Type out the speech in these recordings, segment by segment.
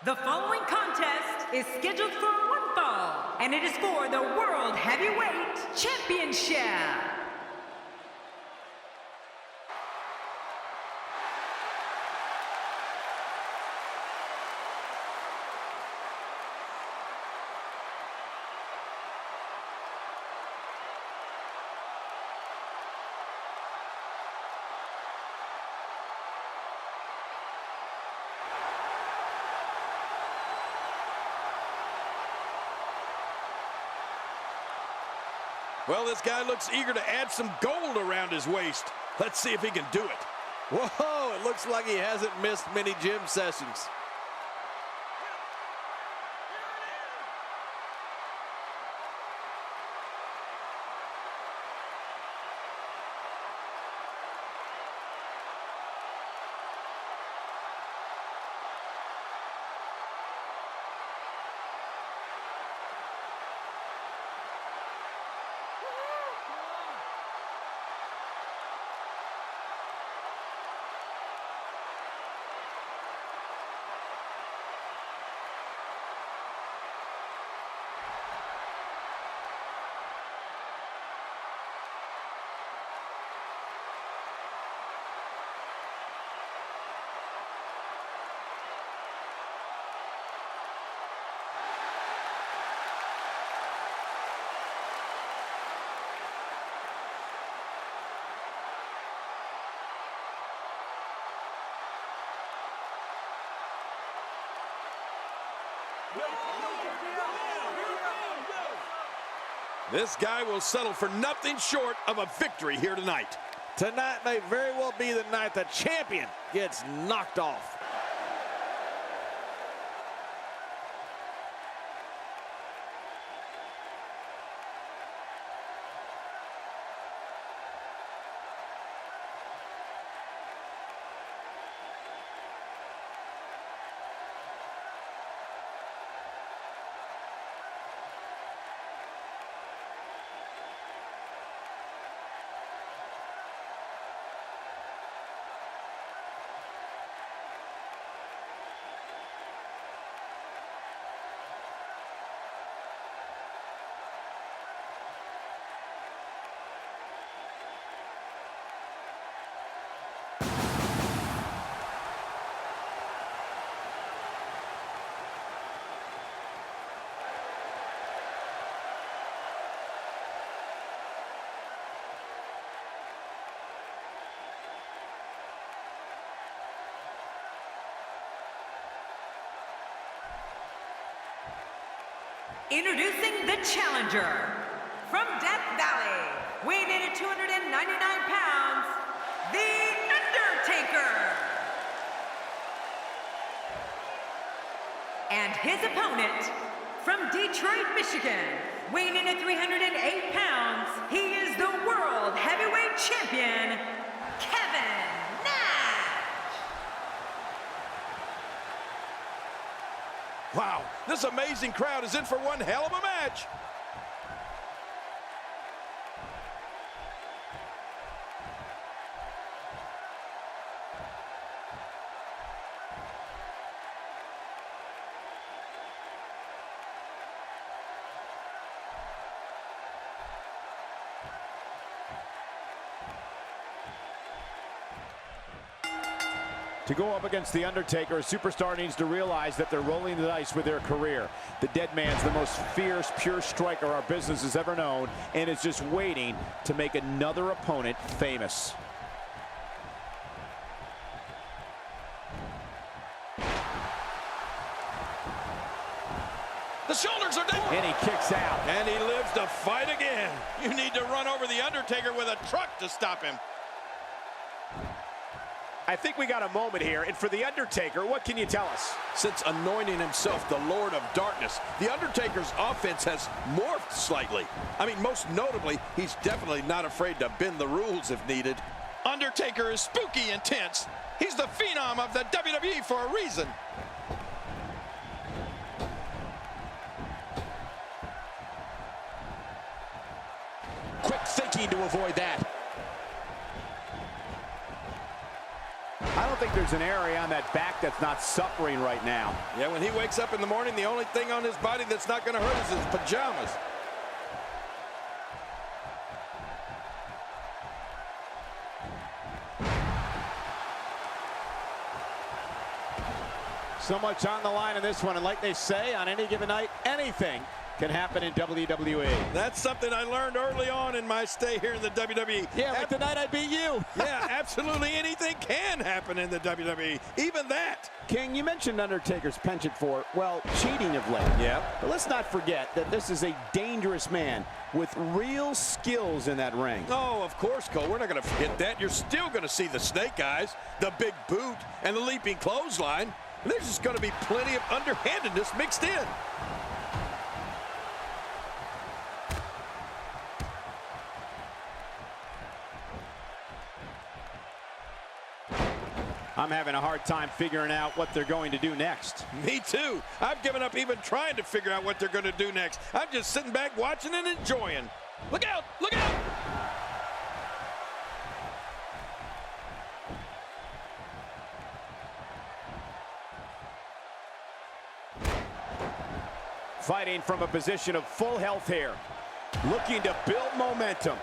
The following contest is scheduled for one fall, and it is for the World Heavyweight Championship. Well, this guy looks eager to add some gold around his waist. Let's see if he can do it. Whoa, it looks like he hasn't missed many gym sessions. This guy will settle for nothing short of a victory here tonight. Tonight may very well be the night the champion gets knocked off. Introducing the challenger from Death Valley, weighing in at 299 pounds, The Undertaker. And his opponent from Detroit, Michigan, weighing in at 308 pounds, he is the World Heavyweight Champion, Kevin Nash. Wow, this amazing crowd is in for one hell of a match. To go up against The Undertaker, a superstar needs to realize that they're rolling the dice with their career. The dead man's the most fierce, pure striker our business has ever known, and is just waiting to make another opponent famous. The shoulders are down. And he kicks out. And he lives to fight again. You need to run over The Undertaker with a truck to stop him. I think we got a moment here, and for The Undertaker, what can you tell us? Since anointing himself the Lord of Darkness, The Undertaker's offense has morphed slightly. I mean, most notably, he's definitely not afraid to bend the rules if needed. Undertaker is spooky intense. He's the phenom of the WWE for a reason. Quick thinking to avoid that. I don't think there's an area on that back that's not suffering right now. Yeah, when he wakes up in the morning, the only thing on his body that's not going to hurt is his pajamas. So much on the line in this one, and like they say, on any given night, anything can happen in WWE. That's something I learned early on in my stay here in the WWE. Yeah, like the night I beat you. Yeah, absolutely anything can happen in the WWE, even that. King, you mentioned Undertaker's penchant for, well, cheating of late. Yeah. But let's not forget that this is a dangerous man with real skills in that ring. Oh, of course, Cole. We're not going to forget that. You're still going to see the snake eyes, the big boot, and the leaping clothesline. And there's just going to be plenty of underhandedness mixed in. I'm having a hard time figuring out what they're going to do next. Me too. I've given up even trying to figure out what they're going to do next. I'm just sitting back watching and enjoying. Look out! Look out! Fighting from a position of full health here. Looking to build momentum.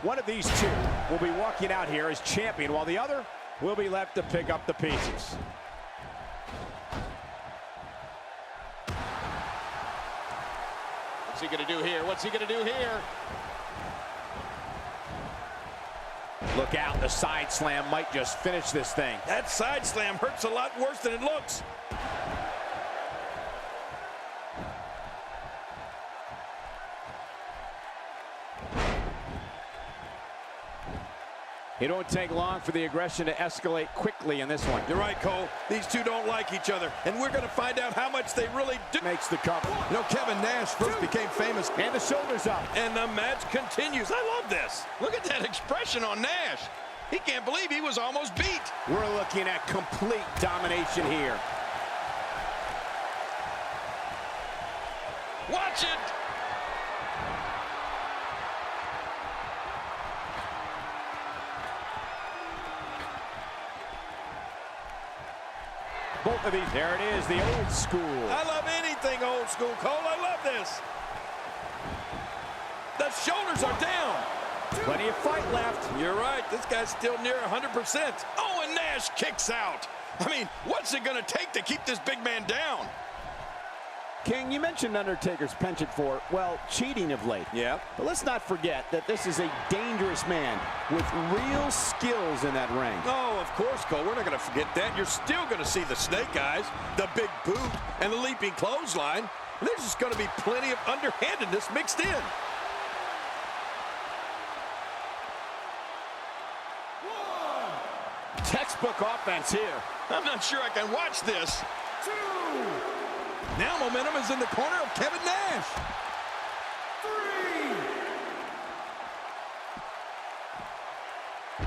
One of these two will be walking out here as champion, while the other will be left to pick up the pieces. What's he going to do here? What's he going to do here? Look out, the side slam might just finish this thing. That side slam hurts a lot worse than it looks. It won't take long for the aggression to escalate quickly in this one. You're right, Cole. These two don't like each other, and we're going to find out how much they really do. Makes the cover. You know, Kevin Nash first became famous. And the shoulders up. And the match continues. I love this. Look at that expression on Nash. He can't believe he was almost beat. We're looking at complete domination here. Watch it. Both of these, there it is, the old school. I love anything old school, Cole. I love this. The shoulders are down. Plenty of fight left. You're right. This guy's still near 100%. Oh, and Nash kicks out. I mean, what's it going to take to keep this big man down? King, you mentioned Undertaker's penchant for, well, cheating of late. Yeah. But let's not forget that this is a dangerous man with real skills in that ring. Oh, of course, Cole. We're not going to forget that. You're still going to see the snake eyes, the big boot, and the leaping clothesline. And there's just going to be plenty of underhandedness mixed in. Textbook offense here. I'm not sure I can watch this. Now momentum is in the corner of Kevin Nash.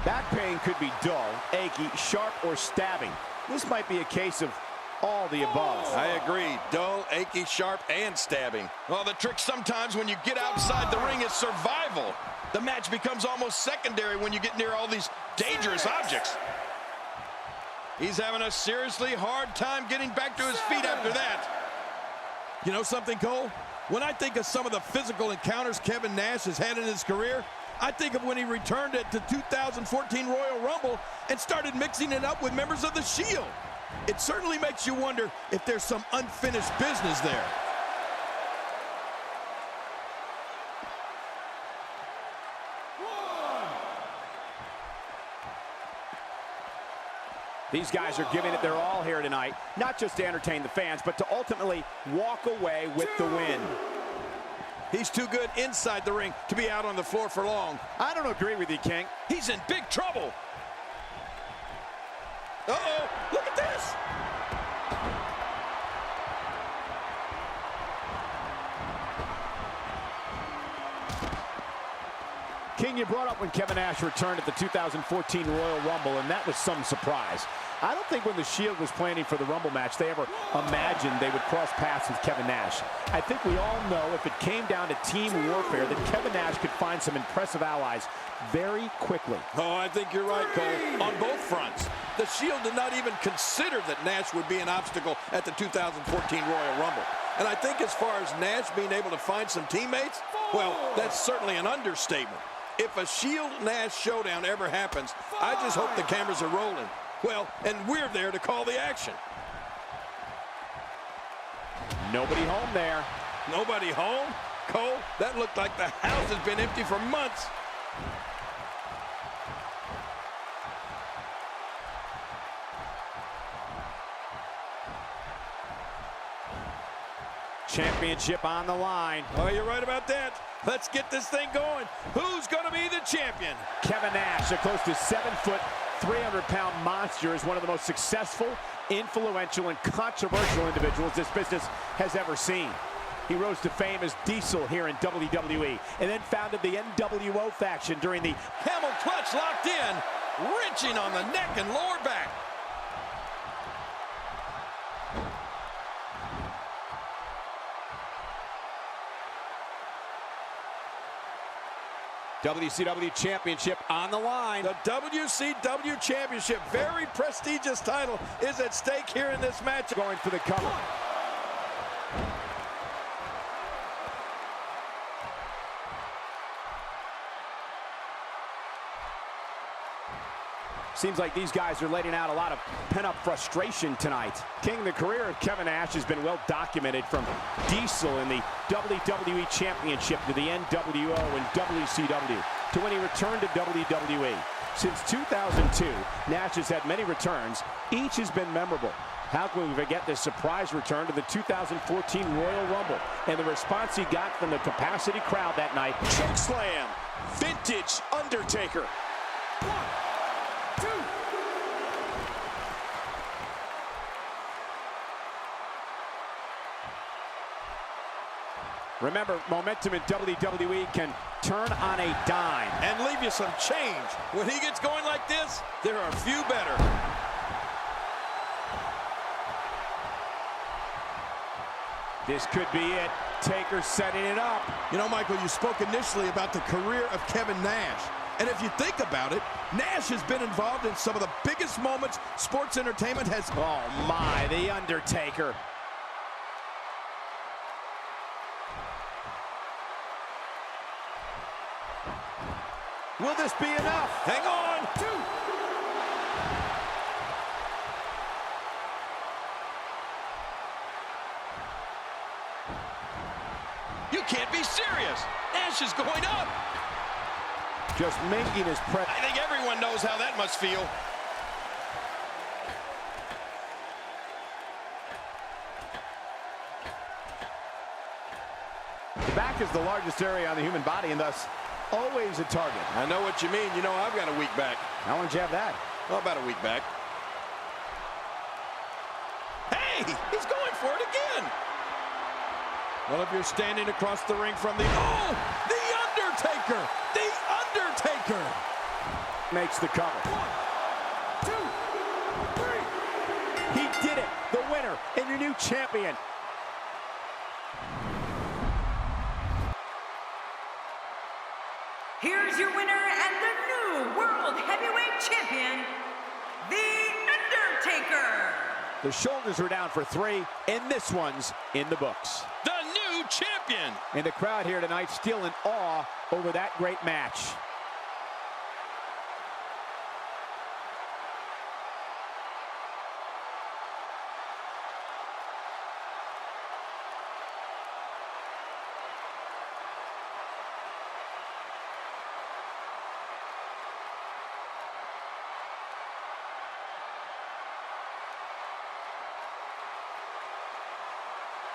Back pain could be dull, achy, sharp, or stabbing. This might be a case of all the above. I agree. Dull, achy, sharp, and stabbing. Well, the trick sometimes when you get outside the ring is survival. The match becomes almost secondary when you get near all these dangerous objects. He's having a seriously hard time getting back to his feet after that. You know something, Cole? When I think of some of the physical encounters Kevin Nash has had in his career, I think of when he returned at the 2014 Royal Rumble and started mixing it up with members of the Shield. It certainly makes you wonder if there's some unfinished business there. These guys are giving it their all here tonight, not just to entertain the fans, but to ultimately walk away with the win. He's too good inside the ring to be out on the floor for long. I don't agree with you, King. He's in big trouble. Uh-oh, look at this. King, you brought up when Kevin Nash returned at the 2014 Royal Rumble, and that was some surprise. I don't think when the Shield was planning for the Rumble match, they ever imagined they would cross paths with Kevin Nash. I think we all know if it came down to team warfare that Kevin Nash could find some impressive allies very quickly. Oh, I think you're right, Cole, on both fronts. The Shield did not even consider that Nash would be an obstacle at the 2014 Royal Rumble. And I think as far as Nash being able to find some teammates, well, that's certainly an understatement. If a Shield-Nash showdown ever happens, I just hope the cameras are rolling. Well, and we're there to call the action. Nobody home there. Nobody home? Cole, that looked like the house has been empty for months. Championship on the line. Oh, you're right about that. Let's get this thing going. Who's going to be the champion? Kevin Nash, a close to 7-foot, 300-pound monster, is one of the most successful, influential, and controversial individuals this business has ever seen. He rose to fame as Diesel here in WWE, and then founded the NWO faction during the Camel clutch locked in, wrenching on the neck and lower back. WCW Championship on the line. The WCW Championship, very prestigious title, is at stake here in this match. Going for the cover. Seems like these guys are letting out a lot of pent-up frustration tonight. King, the career of Kevin Nash has been well documented, from Diesel in the WWE Championship to the NWO and WCW to when he returned to WWE. Since 2002, Nash has had many returns. Each has been memorable. How can we forget this surprise return to the 2014 Royal Rumble and the response he got from the capacity crowd that night? Chokeslam, vintage Undertaker. 1, 2. Remember, momentum in WWE can turn on a dime. And leave you some change. When he gets going like this, there are a few better. This could be it. Taker setting it up. You know, Michael, you spoke initially about the career of Kevin Nash. And if you think about it, Nash has been involved in some of the biggest moments sports entertainment has. Oh my, the Undertaker. Will this be enough? Hang on. 2. You can't be serious. Nash is going up. Just making his press. I think everyone knows how that must feel. The back is the largest area on the human body and thus always a target. I know what you mean. You know, I've got a weak back. How long did you have that? Well, about a week back. Hey, he's going for it again. Well, if you're standing across the ring from the... Oh, the Undertaker! The Undertaker! Makes the cover. 1, 2, 3. He did it. The winner and your new champion. Here's your winner and the new World Heavyweight Champion, The Undertaker. The shoulders are down for 3, and this one's in the books. The new champion! And the crowd here tonight still in awe over that great match.